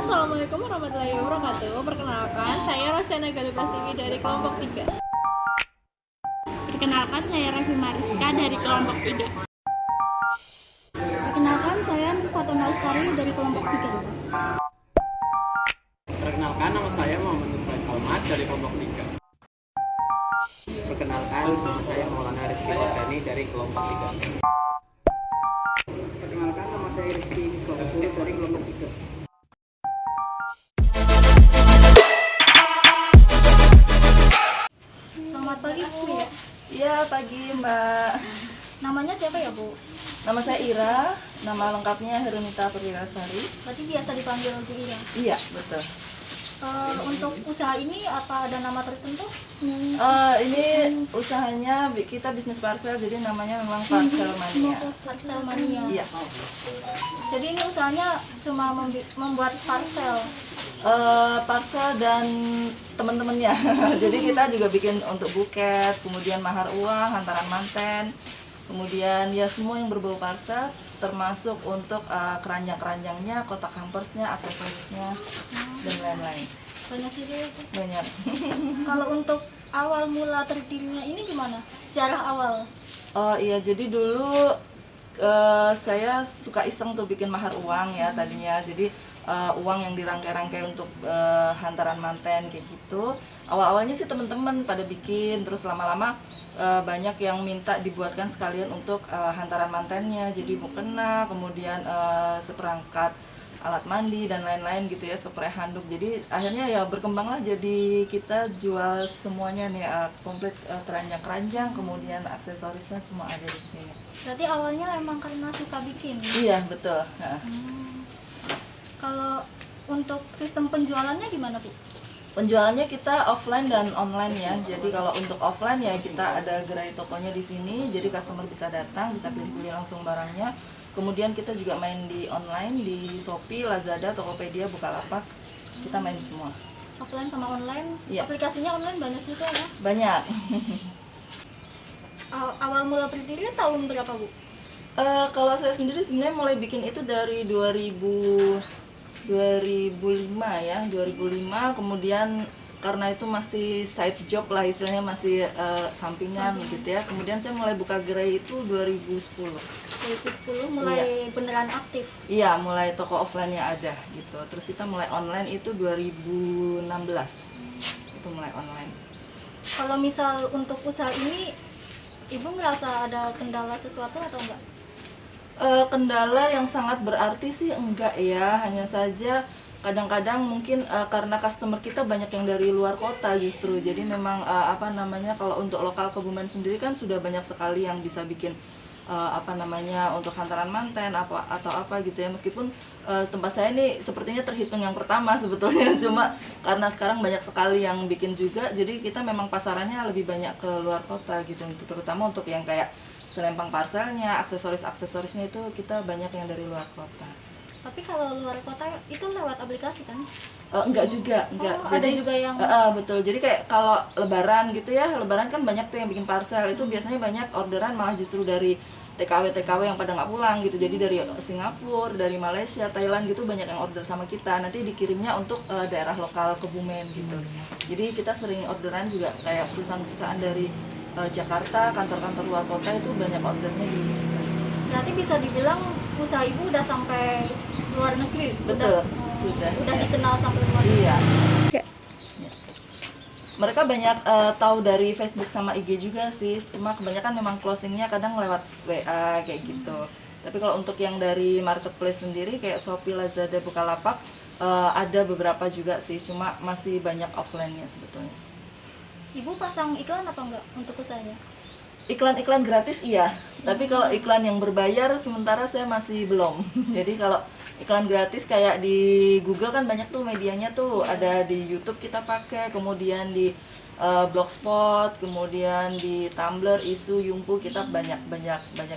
Assalamualaikum warahmatullahi wabarakatuh. Perkenalkan, saya Rosyana Galuh Prastiwi dari kelompok 3. Perkenalkan, saya Raffi Mariska dari kelompok 3. Perkenalkan, saya Fatona Astari dari kelompok 3. Perkenalkan, nama saya Muhammad Nurfaiz Almat dari kelompok 3. Perkenalkan, nama saya Maulana Rizky Wardani dari kelompok 3. Perkenalkan, nama saya Rizky Sulit dari kelompok 3. Selamat pagi, Bu ya. Iya, pagi Mbak. Namanya siapa ya, Bu? Nama saya Ira, nama lengkapnya Herunita Perwirasari. Berarti biasa dipanggil Bu Ira. Iya, betul. Untuk usaha ini apa ada nama tertentu? Ini usahanya kita bisnis parcel, jadi namanya memang Parcel Mania. Parcel Mania. Iya. Jadi ini usahanya cuma membuat parcel. Parcel dan teman-temannya. Jadi kita juga bikin untuk buket, kemudian mahar uang, hantaran manten, kemudian ya semua yang berbau parcel, termasuk untuk keranjang-keranjangnya, kotak hampersnya, aksesorisnya, dan lain-lain. Banyak juga ya, Bu. Banyak. Kalau untuk awal mula terdirinya ini gimana? Sejarah awal. Oh iya, jadi dulu saya suka iseng tuh bikin mahar uang ya tadinya. Jadi uang yang dirangkai-rangkai untuk hantaran manten kayak gitu. Awal-awalnya sih teman-teman pada bikin, terus lama-lama banyak yang minta dibuatkan sekalian untuk hantaran mantennya. Jadi mukena, kemudian seperangkat alat mandi dan lain-lain gitu ya, spray handuk. Jadi akhirnya ya berkembanglah, jadi kita jual semuanya nih, komplit keranjang-keranjang, kemudian aksesorisnya semua ada di sini. Berarti awalnya emang karena suka bikin. Iya, betul. Nah. Kalau untuk sistem penjualannya gimana, Bu? Penjualannya kita offline dan online ya. Jadi kalau untuk offline ya kita ada gerai tokonya di sini, jadi customer bisa datang, bisa pilih-pilih langsung barangnya. Kemudian kita juga main di online, di Shopee, Lazada, Tokopedia, Bukalapak. Kita main semua. Offline sama online? Iya. Aplikasinya online banyak juga ya? Banyak. Awal mula berdiri tahun berapa, Bu? Kalau saya sendiri sebenarnya mulai bikin itu dari 2005 ya, 2005. Kemudian karena itu masih side job lah istilahnya, masih sampingan gitu ya. Kemudian saya mulai buka gerai itu 2010. 2010 mulai beneran aktif. Iya, mulai toko offline-nya ada gitu. Terus kita mulai online itu 2016. Itu mulai online. Kalau misal untuk usaha ini, Ibu ngerasa ada kendala sesuatu atau enggak? Kendala yang sangat berarti sih enggak ya, hanya saja kadang-kadang mungkin karena customer kita banyak yang dari luar kota justru. Jadi memang kalau untuk lokal Kebumen sendiri kan sudah banyak sekali yang bisa bikin untuk hantaran manten atau apa gitu ya. Meskipun tempat saya ini sepertinya terhitung yang pertama sebetulnya, cuma karena sekarang banyak sekali yang bikin juga, jadi kita memang pasarannya lebih banyak ke luar kota gitu, terutama untuk yang kayak selempang parselnya, aksesorisnya itu kita banyak yang dari luar kota. Tapi kalau luar kota itu lewat aplikasi kan? Enggak juga, enggak. Oh, Jadi ada juga yang betul. Jadi kayak kalau lebaran gitu ya, lebaran kan banyak tuh yang bikin parcel. Itu biasanya banyak orderan malah justru dari TKW yang pada nggak pulang gitu. Jadi dari Singapura, dari Malaysia, Thailand gitu banyak yang order sama kita. Nanti dikirimnya untuk daerah lokal Kebumen gitu. Jadi kita sering orderan juga kayak perusahaan-perusahaan dari Jakarta, kantor-kantor luar kota itu banyak ordernya di. Berarti bisa dibilang usaha Ibu udah sampai luar negeri. Betul, sudah. Udah dikenal sampai luar negeri. Iya. Ya. Mereka banyak tahu dari Facebook sama IG juga sih. Cuma kebanyakan memang closingnya kadang lewat WA kayak gitu. Tapi kalau untuk yang dari marketplace sendiri kayak Shopee, Lazada, Bukalapak ada beberapa juga sih. Cuma masih banyak offline-nya sebetulnya. Ibu pasang iklan apa enggak untuk usahanya? Iklan-iklan gratis iya, tapi kalau iklan yang berbayar sementara saya masih belum. Jadi kalau iklan gratis kayak di Google kan banyak tuh medianya tuh, ada di YouTube kita pakai, kemudian di Blogspot, kemudian di Tumblr, Isu, Yumpu, kita banyak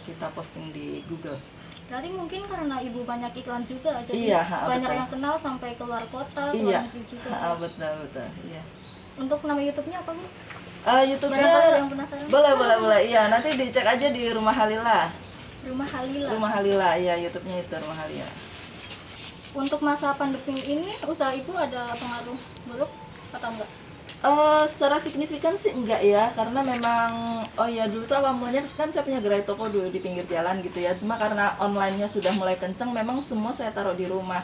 kita posting di Google. Berarti mungkin karena Ibu banyak iklan juga, jadi Iya, banyak betul. yang kenal sampai ke luar kota, ke Iya, luar negeri juga. betul, iya. Untuk nama YouTube-nya apa, Bu? YouTube-nya Banyak kali yang penasaran. boleh. Iya, nanti dicek aja di Rumah Halila. Rumah Halila. Rumah Halila, iya, YouTube-nya itu Rumah Halila. Untuk masa pandemi ini usaha ibu ada pengaruh buruk atau enggak? Secara signifikan sih enggak ya, karena memang dulu tuh awal mulanya kan saya punya gerai toko dulu di pinggir jalan gitu ya, cuma karena online-nya sudah mulai kenceng, memang semua saya taruh di rumah.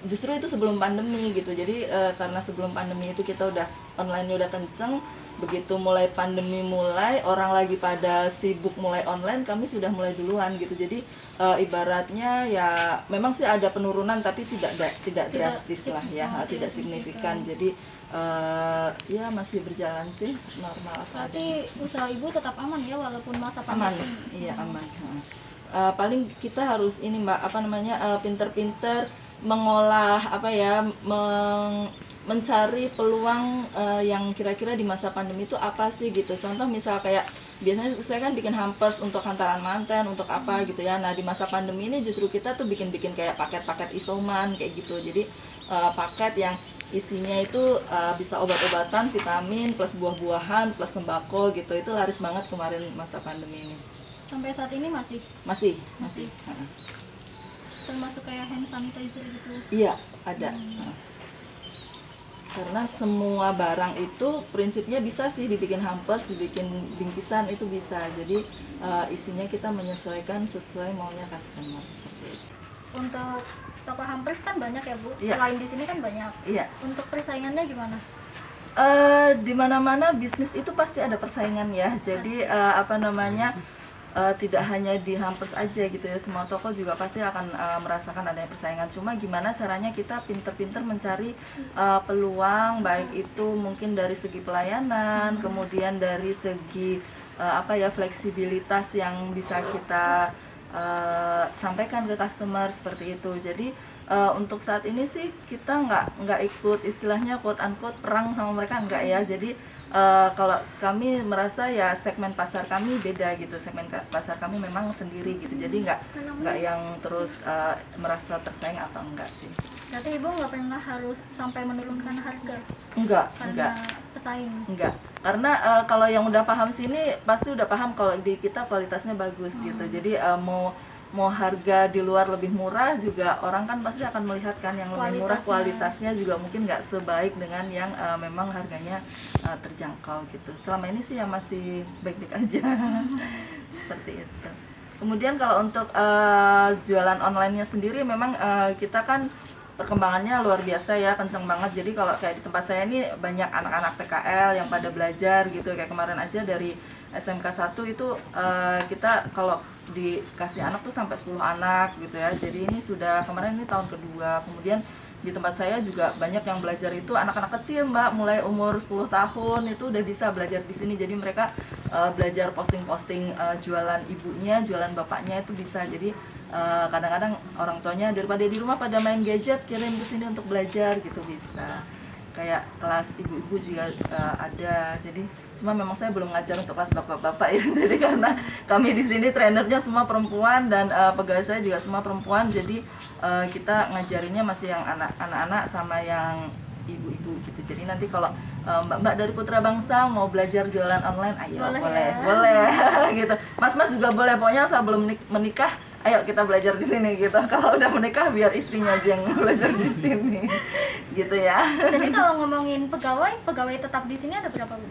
Justru itu sebelum pandemi gitu, jadi karena sebelum pandemi itu kita udah online-nya udah kenceng, begitu mulai pandemi mulai orang lagi pada sibuk mulai online, kami sudah mulai duluan gitu. Jadi ibaratnya ya memang sih ada penurunan tapi tidak drastis lah ya, tidak signifikan. Jadi ya masih berjalan sih normal. Berarti usaha ibu tetap aman ya walaupun masa Aman, pandemi? iya aman. Paling kita harus ini Mbak, pinter-pinter mengolah mencari peluang yang kira-kira di masa pandemi itu apa sih gitu. Contoh misal kayak biasanya saya kan bikin hampers untuk hantaran manten, untuk apa gitu ya. Nah di masa pandemi ini justru kita tuh bikin kayak paket-paket isoman kayak gitu. Jadi paket yang isinya itu bisa obat-obatan, vitamin, plus buah-buahan, plus sembako gitu. Itu laris banget kemarin masa pandemi ini. Sampai saat ini masih? Masih. Termasuk kayak hand sanitizer gitu? Iya, ada. Karena semua barang itu prinsipnya bisa sih dibikin hampers, dibikin bingkisan, itu bisa. Jadi isinya kita menyesuaikan sesuai maunya customer seperti itu. Untuk toko hampers kan banyak ya Bu? Iya. Selain di sini kan banyak. Iya. Untuk persaingannya gimana? Di mana-mana bisnis itu pasti ada persaingan ya. Jadi tidak hanya di hampers aja gitu ya, semua toko juga pasti akan merasakan adanya persaingan. Cuma gimana caranya kita pinter-pinter mencari peluang, baik itu mungkin dari segi pelayanan, kemudian dari segi fleksibilitas yang bisa kita sampaikan ke customer seperti itu. Jadi untuk saat ini sih kita nggak ikut istilahnya quote unquote perang sama mereka, enggak ya. Jadi kalau kami merasa ya segmen pasar kami beda gitu, segmen pasar kami memang sendiri gitu. Jadi nggak yang terus merasa tersaing atau enggak sih. Berarti ibu nggak pernah harus sampai menurunkan harga? Enggak. Pesaing? Enggak, karena kalau yang udah paham sini pasti udah paham kalau di kita kualitasnya bagus gitu. Jadi mau harga di luar lebih murah juga orang kan pasti akan melihat kan yang lebih murah, kualitasnya juga mungkin nggak sebaik dengan yang memang harganya terjangkau gitu. Selama ini sih ya masih baik-baik aja. Seperti itu. Kemudian kalau untuk jualan online-nya sendiri memang kita kan perkembangannya luar biasa ya, kenceng banget. Jadi kalau kayak di tempat saya ini banyak anak-anak PKL yang pada belajar gitu. Kayak kemarin aja dari SMK 1 itu kita kalau dikasih anak tuh sampai 10 anak gitu ya. Jadi ini sudah kemarin ini tahun kedua. Kemudian di tempat saya juga banyak yang belajar itu anak-anak kecil Mbak, mulai umur 10 tahun itu udah bisa belajar di sini. Jadi mereka belajar posting-posting jualan ibunya, jualan bapaknya itu bisa. Jadi kadang-kadang orang tuanya daripada di rumah pada main gadget, kirim ke sini untuk belajar gitu bisa. Kayak kelas ibu-ibu juga ada. Jadi cuma memang saya belum ngajar untuk kelas bapak-bapak ya. Jadi karena kami di sini trainernya semua perempuan dan pegawai saya juga semua perempuan. Jadi kita ngajarinnya masih yang anak-anak sama yang ibu-ibu gitu. Jadi nanti kalau mbak-mbak dari Putra Bangsa mau belajar jualan online, ayo boleh gitu. Mas-mas juga boleh, pokoknya saya belum menikah, ayo kita belajar di sini gitu. Kalau udah menikah biar istrinya aja yang belajar di sini gitu ya. Jadi kalau ngomongin pegawai tetap di sini ada berapa Bu?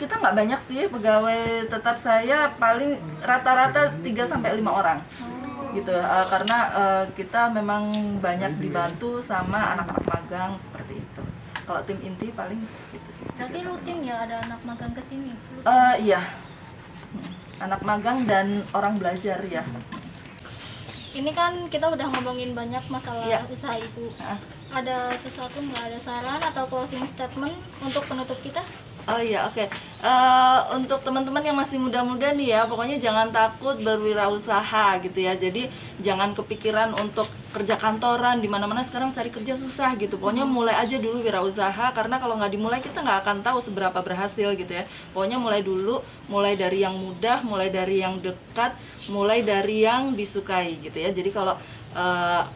Kita nggak banyak sih, pegawai tetap saya paling rata-rata 3-5 orang gitu, karena kita memang banyak dibantu sama anak-anak magang seperti itu. Kalau tim inti paling gitu sih. Berarti rutin ya ada anak magang ke sini? Iya, anak magang dan orang belajar ya. Ini kan kita udah ngomongin banyak masalah usaha ibu. Ada sesuatu nggak, ada saran atau closing statement untuk penutup kita? Oh iya, oke. Untuk teman-teman yang masih muda-muda nih ya, pokoknya jangan takut berwirausaha gitu ya. Jadi jangan kepikiran untuk kerja kantoran, di mana-mana sekarang cari kerja susah gitu. Pokoknya mulai aja dulu wirausaha, karena kalau nggak dimulai kita nggak akan tahu seberapa berhasil gitu ya. Pokoknya mulai dulu, mulai dari yang mudah, mulai dari yang dekat, mulai dari yang disukai gitu ya. Jadi kalau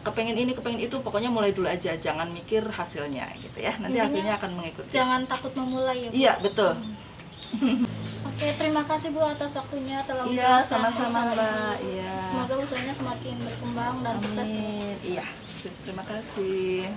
kepengen ini, kepengen itu, pokoknya mulai dulu aja, jangan mikir hasilnya gitu ya. Nanti hasilnya akan mengikuti. Jangan takut memulai ya Bu? Iya, betul. Oke, terima kasih Bu atas waktunya telah Iya, menjelaskan sama-sama usaha Mbak. Ibu. Iya. Semoga usahanya semakin berkembang dan sukses terus. Iya. Terima kasih.